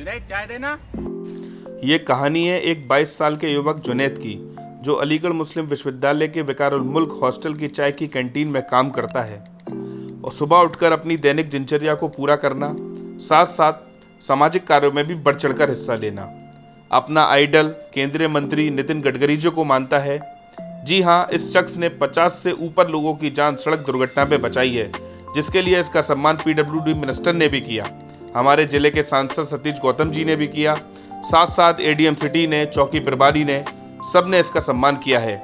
जुनैद चाय देना। ये कहानी है एक 22 साल के युवक जुनैद की, जो अलीगढ़ मुस्लिम विश्वविद्यालय के विकारउल मुल्क हॉस्टल की चाय की कैंटीन में काम करता है और सुबह उठकर अपनी दैनिक दिनचर्या को पूरा करना, साथ साथ सामाजिक कार्यों में भी बढ़ चढ़कर हिस्सा लेना। अपना आइडल केंद्रीय मंत्री नितिन गडकरी जी को मानता है। जी हाँ, इस शख्स ने 50 से ऊपर लोगों की जान सड़क दुर्घटना में बचाई है, जिसके लिए इसका सम्मान पीडब्ल्यूडी मिनिस्टर ने भी किया, हमारे जिले के सांसद सतीश गौतम जी ने भी किया, साथ साथ एडीएम सिटी ने, चौकी प्रभारी ने, सब ने इसका सम्मान किया है।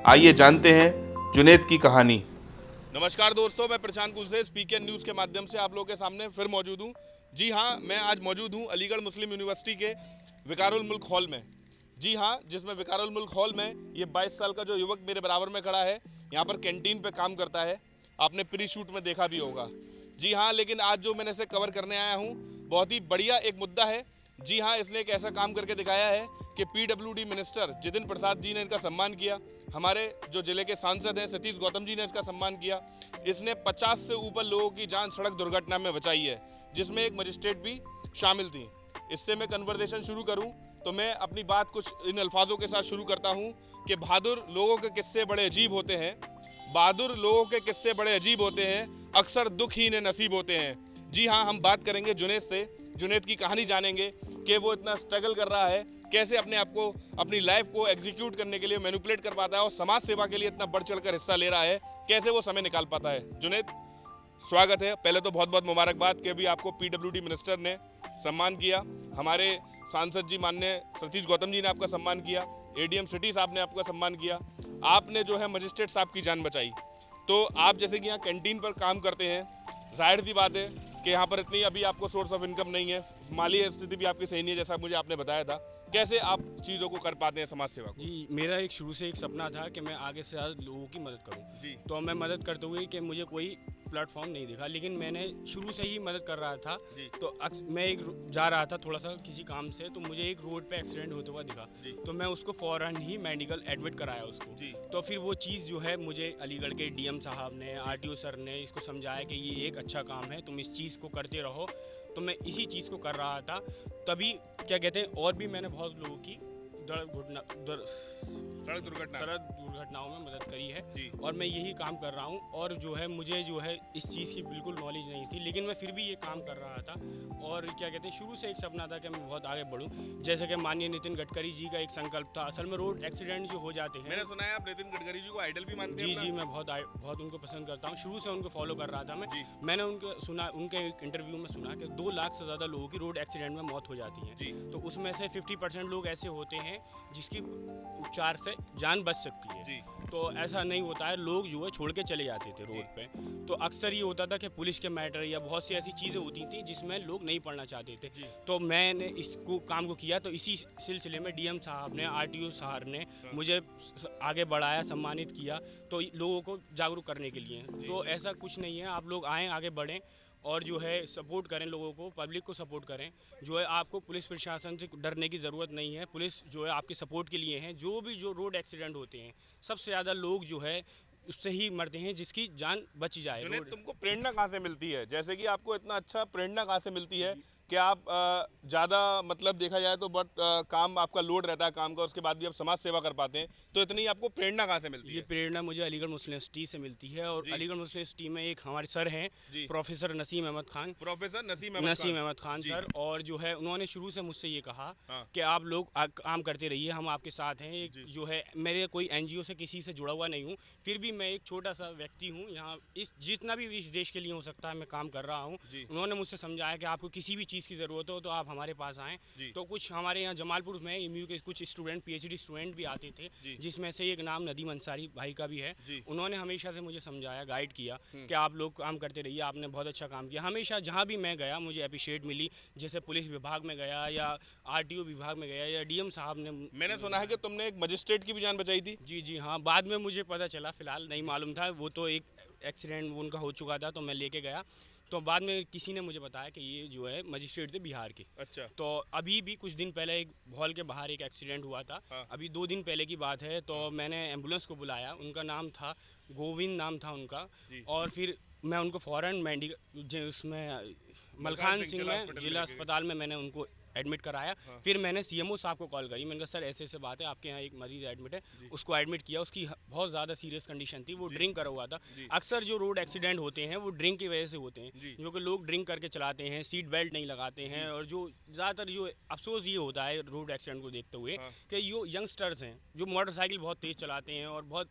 आइए जानते हैं जुनैद की कहानी। नमस्कार दोस्तों, मैं प्रशांत कुलसे स्पीकर न्यूज़ के माध्यम से आप लोगों के सामने फिर मौजूद हूँ। जी हाँ, मैं आज मौजूद हूँ अलीगढ़ मुस्लिम यूनिवर्सिटी के विकारउल मुल्क हॉल में। जी हाँ, जिसमें विकारउल मुल्क हॉल में ये 22 साल का जो युवक मेरे बराबर में खड़ा है, यहाँ पर कैंटीन पे काम करता है। आपने प्री शूट में देखा भी होगा। जी हाँ, लेकिन आज जो मैंने इसे कवर करने आया हूँ, बहुत ही बढ़िया एक मुद्दा है। जी हाँ, इसने एक ऐसा काम करके दिखाया है कि पीडब्ल्यूडी मिनिस्टर जितिन प्रसाद जी ने इनका सम्मान किया, हमारे जो जिले के सांसद हैं सतीश गौतम जी ने इसका सम्मान किया। इसने 50 से ऊपर लोगों की जान सड़क दुर्घटना में बचाई है, जिसमें एक मजिस्ट्रेट भी शामिल थी। इससे मैं कन्वर्सेशन शुरू करूं तो मैं अपनी बात कुछ इन अल्फाजों के साथ शुरू करता हूं कि बहादुर लोगों के किस्से बड़े अजीब होते हैं, बहादुर लोगों के किस्से बड़े अजीब होते हैं, अक्सर दुख ही इन्हें नसीब होते हैं। जी हाँ, हम बात करेंगे जुनैद से, जुनैद की कहानी जानेंगे कि वो इतना स्ट्रगल कर रहा है, कैसे अपने आप को, अपनी लाइफ को एग्जीक्यूट करने के लिए मैनिपुलेट कर पाता है और समाज सेवा के लिए इतना बढ़ चढ़कर हिस्सा ले रहा है, कैसे वो समय निकाल पाता है। जुनैद, स्वागत है। पहले तो बहुत बहुत मुबारकबाद कि अभी आपको पीडब्ल्यूडी मिनिस्टर ने सम्मान किया, हमारे सांसद जी माननीय सतीश गौतम जी ने आपका सम्मान किया, एडीएम सिटी साहब ने आपका सम्मान किया, आपने जो है मजिस्ट्रेट साहब की जान बचाई। तो आप जैसे कि यहाँ कैंटीन पर काम करते हैं, जाहिर सी बात है कि यहाँ पर इतनी अभी आपको सोर्स ऑफ इनकम नहीं है, माली स्थिति भी आपकी सही नहीं है, जैसा मुझे आपने बताया था। कैसे आप चीज़ों को कर पाते हैं समाज सेवा को? जी, मेरा एक शुरू से एक सपना था कि मैं आगे से ज़्यादा लोगों की मदद करूं। जी। तो मैं मदद करते हुए कि मुझे कोई प्लेटफॉर्म नहीं दिखा, लेकिन मैंने शुरू से ही मदद कर रहा था। जी। तो मैं एक जा रहा था थोड़ा सा किसी काम से, तो मुझे एक रोड पे एक्सीडेंट होते हुआ दिखा। जी। तो मैं उसको फ़ौरन ही मेडिकल एडमिट कराया उसको। जी। तो फिर वो चीज़ जो है मुझे अलीगढ़ के डीएम साहब ने, आरटीओ सर ने इसको समझाया कि ये एक अच्छा काम है, तुम इस चीज़ को करते रहो। तो मैं इसी चीज़ को कर रहा था। तभी क्या कहते हैं, और भी मैंने बहुत लोगों की सड़क दुर्घटनाओं में मदद करी है। जी। और मैं यही काम कर रहा हूँ। और जो है मुझे जो है इस चीज़ की बिल्कुल नॉलेज नहीं थी, लेकिन मैं फिर भी ये काम कर रहा था। और क्या कहते हैं, शुरू से एक सपना था कि मैं बहुत आगे बढ़ूँ। जैसे कि माननीय नितिन गडकरी जी का एक संकल्प था। असल में रोड एक्सीडेंट जो हो जाते हैं, मैंने सुना है आप नितिन गडकरी जी को आइडल भी मानते हैं। जी अपना? जी, मैं बहुत उनको पसंद करता हूँ। शुरू से उनको फॉलो कर रहा था मैं। जी। मैंने उनके एक इंटरव्यू में सुना कि 2 लाख से ज़्यादा लोगों की रोड एक्सीडेंट में मौत हो जाती है। जी। तो उसमें से 50% लोग ऐसे होते हैं जिसकी उपचार से जान बच सकती है। जी। तो ऐसा नहीं होता है, लोग जो है छोड़ के चले जाते थे रोड पे। तो अक्सर ये होता था कि पुलिस के मैटर या बहुत सी ऐसी चीज़ें होती थी जिसमें लोग नहीं पढ़ना चाहते थे। जी। तो मैंने इसको काम को किया। तो इसी सिलसिले में डीएम साहब ने, आरटीओ साहब ने मुझे आगे बढ़ाया, सम्मानित किया, तो लोगों को जागरूक करने के लिए। तो ऐसा कुछ नहीं है, आप लोग आएँ, आगे बढ़ें और जो है सपोर्ट करें लोगों को, पब्लिक को सपोर्ट करें। जो है आपको पुलिस प्रशासन से डरने की ज़रूरत नहीं है। पुलिस जो है आपके सपोर्ट के लिए है। जो रोड एक्सीडेंट होते हैं, सबसे ज़्यादा लोग जो है उससे ही मरते हैं जिसकी जान बच जाए। जुनैद, तुमको प्रेरणा कहाँ से मिलती है? जैसे कि आपको इतना अच्छा प्रेरणा कहाँ से मिलती है कि आप ज़्यादा, मतलब देखा जाए तो बहुत काम आपका लोड रहता है काम का, उसके बाद भी आप समाज सेवा कर पाते हैं, तो इतनी आपको प्रेरणा कहाँ से मिलती ये है? प्रेरणा मुझे अलीगढ़ मुस्लिम यूनिवर्सिटी से मिलती है। और जी। अलीगढ़ मुस्लिम यूनिवर्सिटी में एक हमारे सर हैं, जी। प्रोफेसर नसीम अहमद खान। प्रोफेसर नसीम अहमद खान जी। सर। और जो है उन्होंने शुरू से मुझसे ये कहा हाँ। कि आप लोग काम करते रहिए, हम आपके साथ हैं। एक जी। जो है, मेरे कोई एनजीओ से किसी से जुड़ा हुआ नहीं हूँ, फिर भी मैं एक छोटा सा व्यक्ति हूँ यहाँ। इस जितना भी इस देश के लिए हो सकता है मैं काम कर रहा हूँ। जी। उन्होंने मुझसे समझाया कि आपको किसी भी चीज़ की ज़रूरत हो तो आप हमारे पास आएँ। जी। तो कुछ हमारे यहाँ जमालपुर में एमयू के कुछ स्टूडेंट, पीएचडी स्टूडेंट भी आते थे, जी। जिसमें से एक नाम नदीम अंसारी भाई का भी है। जी। उन्होंने हमेशा से मुझे समझाया, गाइड किया कि आप लोग काम करते रहिए, आपने बहुत अच्छा काम किया। हमेशा जहाँ भी मैं गया मुझे अप्रिशिएट मिली। जैसे पुलिस विभाग में गया या आरटीओ विभाग में गया या डीएम साहब ने। मैंने सुना है कि तुमने एक मजिस्ट्रेट की भी जान बचाई थी। जी जी हाँ, बाद में मुझे पता चला, फिलहाल नहीं मालूम था। वो तो एक एक्सीडेंट उनका हो चुका था, तो मैं लेके गया। तो बाद में किसी ने मुझे बताया कि ये जो है मजिस्ट्रेट थे बिहार के। अच्छा। तो अभी भी कुछ दिन पहले एक हॉल के बाहर एक एक्सीडेंट हुआ था। हाँ। अभी 2 दिन पहले की बात है। तो मैंने एम्बुलेंस को बुलाया, उनका नाम था गोविंद, नाम था उनका। जी। और फिर मैं उनको फ़ौरन उसमें मलखान सिंह में जिला अस्पताल में मैंने उनको एडमिट कराया। फिर मैंने सीएमओ साहब को कॉल करी, मैंने कहा सर ऐसे ऐसे बात है, आपके यहाँ एक मरीज एडमिट है। उसको एडमिट किया, उसकी बहुत ज़्यादा सीरियस कंडीशन थी, वो ड्रिंक करा हुआ था। अक्सर जो रोड एक्सीडेंट होते हैं वो ड्रिंक की वजह से होते हैं, जो कि लोग ड्रिंक करके चलाते हैं, सीट बेल्ट नहीं लगाते हैं। और जो ज़्यादातर जो अफसोस ये होता है रोड एक्सीडेंट को देखते हुए कि यो यंगस्टर्स हैं जो मोटरसाइकिल बहुत तेज़ चलाते हैं और बहुत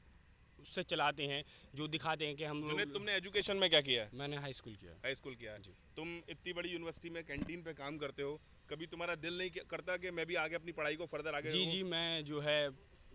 उससे चलाते हैं, जो दिखाते हैं कि हम लोग। तुमने एजुकेशन में क्या किया है? मैंने हाई स्कूल किया। हाई स्कूल किया है। तुम इतनी बड़ी यूनिवर्सिटी में कैंटीन पे काम करते हो, कभी तुम्हारा दिल नहीं करता कि मैं भी आगे अपनी पढ़ाई को फर्दर आगे जी मैं जो है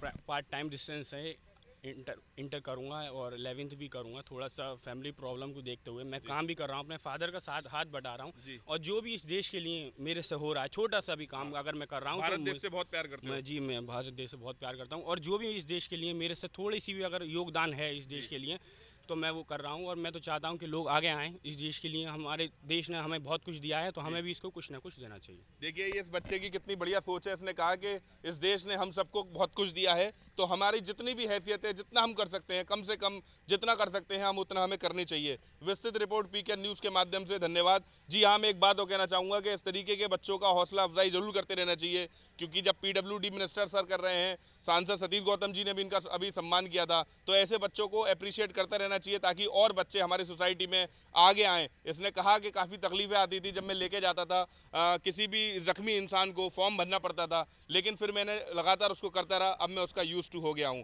पार्ट टाइम डिस्टेंस है इंटर करूँगा और 11th भी करूँगा। थोड़ा सा फैमिली प्रॉब्लम को देखते हुए मैं काम भी कर रहा हूँ, अपने फादर का साथ हाथ बटा रहा हूँ। और जो भी इस देश के लिए मेरे से हो रहा है, छोटा सा भी काम अगर मैं कर रहा हूँ, भारत देश से बहुत प्यार करते हो। मैं भारत देश से बहुत प्यार करता हूँ। और जो भी इस देश के लिए मेरे से थोड़ी सी भी अगर योगदान है इस देश के लिए, तो मैं वो कर रहा हूँ। और मैं तो चाहता हूँ कि लोग आगे आएँ इस देश के लिए। हमारे देश ने हमें बहुत कुछ दिया है, तो हमें भी इसको कुछ ना कुछ देना चाहिए। देखिए ये इस बच्चे की कितनी बढ़िया सोच है। इसने कहा कि इस देश ने हम सबको बहुत कुछ दिया है, तो हमारी जितनी भी हैसियत है, जितना हम कर सकते हैं, कम से कम जितना कर सकते हैं हम उतना हमें करनी चाहिए। विस्तृत रिपोर्ट पीकेएन न्यूज़ के माध्यम से धन्यवाद। जी हाँ, मैं एक बात और कहना चाहूँगा कि इस तरीके के बच्चों का हौसला अफजाई जरूर करते रहना चाहिए, क्योंकि जब PWD मिनिस्टर सर कर रहे हैं, सांसद सतीश गौतम जी ने भी इनका अभी सम्मान किया था, तो ऐसे बच्चों को अप्रिशिएट करता रहना चाहिए ताकि और बच्चे हमारी सोसाइटी में आगे आएँ। इसने कहा कि काफ़ी तकलीफें आती थी जब मैं लेके जाता था किसी भी ज़ख्मी इंसान को, फॉर्म भरना पड़ता था, लेकिन फिर मैंने लगातार उसको करता रहा, अब मैं उसका यूज्ड टू हो गया हूँ।